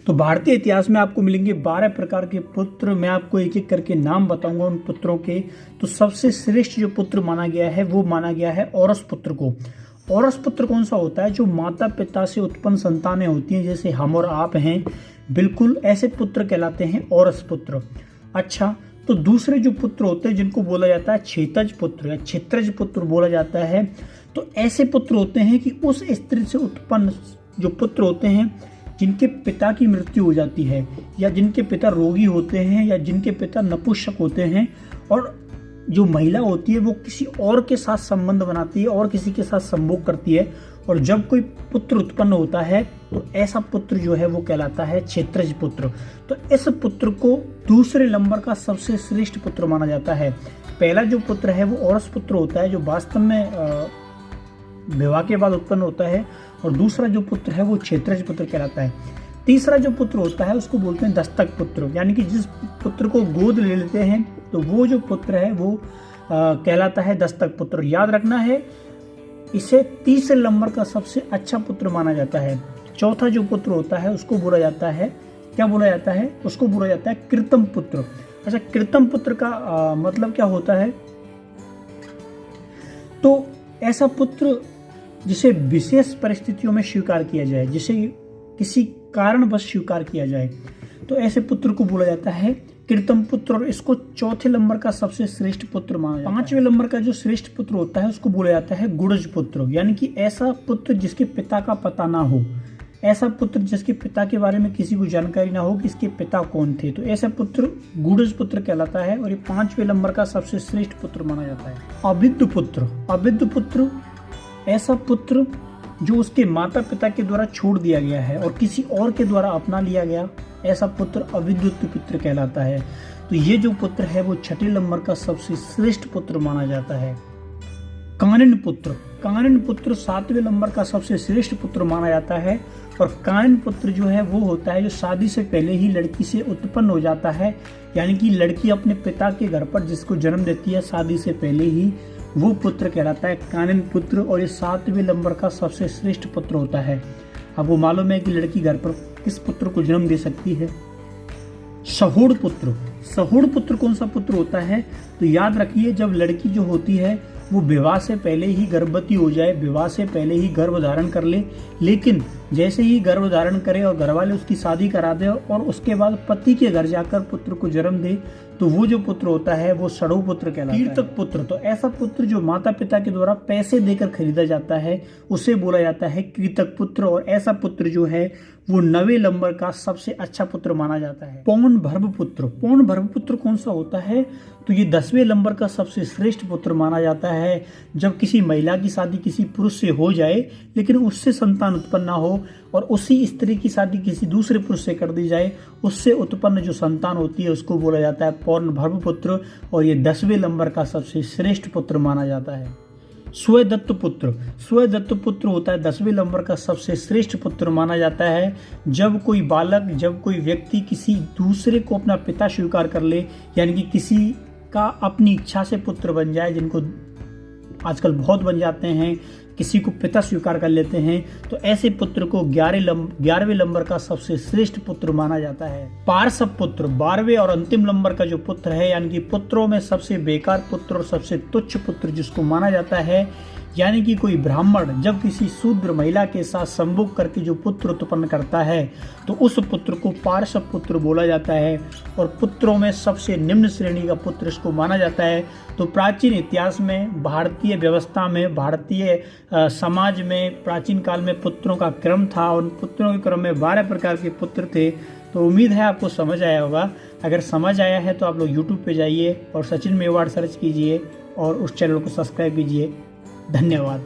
तो भारतीय इतिहास में आपको मिलेंगे 12 प्रकार के पुत्र। मैं आपको एक एक करके नाम बताऊंगा उन पुत्रों के। तो सबसे श्रेष्ठ जो पुत्र माना गया है वो माना गया है औरस पुत्र को। औरस पुत्र कौन सा होता है? जो माता पिता से उत्पन्न संतानें होती हैं, जैसे हम और आप हैं, बिल्कुल ऐसे पुत्र कहलाते हैं औरस पुत्र। अच्छा, तो दूसरे जो पुत्र होते हैं जिनको बोला जाता है क्षेत्रज पुत्र या क्षेत्रज पुत्र बोला जाता है। तो ऐसे पुत्र होते हैं कि उस स्त्री से उत्पन्न जो पुत्र होते हैं जिनके पिता की मृत्यु हो जाती है, या जिनके पिता रोगी होते हैं, या जिनके पिता नपुंसक होते हैं, और जो महिला होती है वो किसी और के साथ संबंध बनाती है और किसी के साथ संभोग करती है, और जब कोई पुत्र उत्पन्न होता है तो ऐसा पुत्र जो है वो कहलाता है क्षेत्रज पुत्र। तो इस पुत्र को दूसरे नंबर का सबसे श्रेष्ठ पुत्र माना जाता है। पहला जो पुत्र है वो औरस पुत्र होता है, जो वास्तव में विवाह के बाद उत्पन्न होता है, और दूसरा जो पुत्र है वो क्षेत्रज पुत्र कहलाता है। तीसरा जो पुत्र होता है उसको बोलते हैं दस्तक पुत्र, यानी कि जिस पुत्र को गोद ले लेते हैं तो वो जो पुत्र है वो कहलाता है दस्तक पुत्र। याद रखना है, इसे तीसरे नंबर का सबसे अच्छा पुत्र माना जाता है। चौथा जो पुत्र होता है उसको बोला जाता है, क्या बोला जाता है? उसको बोला जाता है कृतम पुत्र। अच्छा, कृतम पुत्र का मतलब क्या होता है? तो ऐसा पुत्र जिसे विशेष परिस्थितियों में स्वीकार किया जाए, जिसे किसी कारणवश स्वीकार किया जाए, तो ऐसे पुत्र को बोला जाता है कृतम पुत्र। और इसको चौथे नंबर का सबसे श्रेष्ठ पुत्र माना जाता है। पांचवें नंबर का जो श्रेष्ठ पुत्र होता है उसको बोला जाता है गुड़ज पुत्र, यानी कि ऐसा पुत्र जिसके पिता का पता ना हो, ऐसा पुत्र जिसके पिता के बारे में किसी को जानकारी ना हो कि इसके पिता कौन थे, तो ऐसा पुत्र गुड़ज पुत्र कहलाता है। और ये पांचवें नंबर का सबसे श्रेष्ठ पुत्र माना जाता है। अविद्ध पुत्र, अविद्ध पुत्र ऐसा पुत्र जो उसके माता पिता के द्वारा छोड़ दिया गया है और किसी और के द्वारा अपना लिया गया, ऐसा पुत्र अविद्युत पुत्र कहलाता है। तो ये जो पुत्र है वो छठे नंबर का सबसे श्रेष्ठ पुत्र माना जाता है। कानन पुत्र, कानन पुत्र सातवें नंबर का सबसे श्रेष्ठ पुत्र माना जाता है। और कानन पुत्र जो है वो होता है जो शादी से पहले ही लड़की से उत्पन्न हो जाता है, यानी कि लड़की अपने पिता के घर पर जिसको जन्म देती है शादी से पहले ही, वो पुत्र कहलाता है कानन पुत्र। और ये सातवें नंबर का सबसे श्रेष्ठ पुत्र होता है। अब वो मालूम है कि लड़की घर पर किस पुत्र को जन्म दे सकती है? सहोड़ पुत्र। सहोड़ पुत्र कौन सा पुत्र होता है? तो याद रखिए, जब लड़की जो होती है वो विवाह से पहले ही गर्भवती हो जाए, विवाह से पहले ही गर्भ धारण कर ले, लेकिन जैसे ही गर्भ धारण करे और घर वाले उसकी शादी करा दे और उसके बाद पति के घर जाकर पुत्र को जन्म दे, तो वो जो पुत्र होता है वो सड़ो पुत्र कहलाता है। कीर्तक पुत्र, तो ऐसा पुत्र जो माता पिता के द्वारा पैसे देकर खरीदा जाता है उसे बोला जाता है कीर्तक पुत्र। और ऐसा पुत्र जो है वो 9वें नंबर का सबसे अच्छा पुत्र माना जाता है। पौन भर्व पुत्र, पौन भर्व पुत्र कौन सा होता है? तो ये 10वें नंबर का सबसे श्रेष्ठ पुत्र माना जाता है। जब किसी महिला की शादी किसी पुरुष से हो जाए लेकिन उससे संतान उत्पन्न ना हो, और उसी स्त्री की शादी किसी दूसरे पुरुष से कर दी जाए, उससे उत्पन्न जो संतान होती है उसको बोला जाता है पौन भर्व पुत्र। और ये 10वें नंबर का सबसे श्रेष्ठ पुत्र माना जाता है। स्वदत्त पुत्र, स्वदत्त पुत्र होता है 10वें नंबर का सबसे श्रेष्ठ पुत्र माना जाता है। जब कोई बालक, जब कोई व्यक्ति किसी दूसरे को अपना पिता स्वीकार कर ले, यानी कि किसी का अपनी इच्छा से पुत्र बन जाए, जिनको आजकल बहुत बन जाते हैं, किसी को पिता स्वीकार कर लेते हैं, तो ऐसे पुत्र को 11वें नंबर का सबसे श्रेष्ठ पुत्र माना जाता है। पार्षव पुत्र, 12वें और अंतिम नंबर का जो पुत्र है, यानी कि पुत्रों में सबसे बेकार पुत्र और सबसे तुच्छ पुत्र जिसको माना जाता है, यानी कि कोई ब्राह्मण जब किसी शूद्र महिला के साथ संभोग करके जो पुत्र उत्पन्न करता है तो उस पुत्र को पार्षव पुत्र बोला जाता है। और पुत्रों में सबसे निम्न श्रेणी का पुत्र इसको माना जाता है। तो प्राचीन इतिहास में, भारतीय व्यवस्था में, भारतीय समाज में प्राचीन काल में पुत्रों का क्रम था। उन पुत्रों के क्रम में 12 प्रकार के पुत्र थे। तो उम्मीद है आपको समझ आया होगा। अगर समझ आया है तो आप लोग यूट्यूब पे जाइए और सचिन मेवाड़ सर्च कीजिए और उस चैनल को सब्सक्राइब कीजिए। धन्यवाद।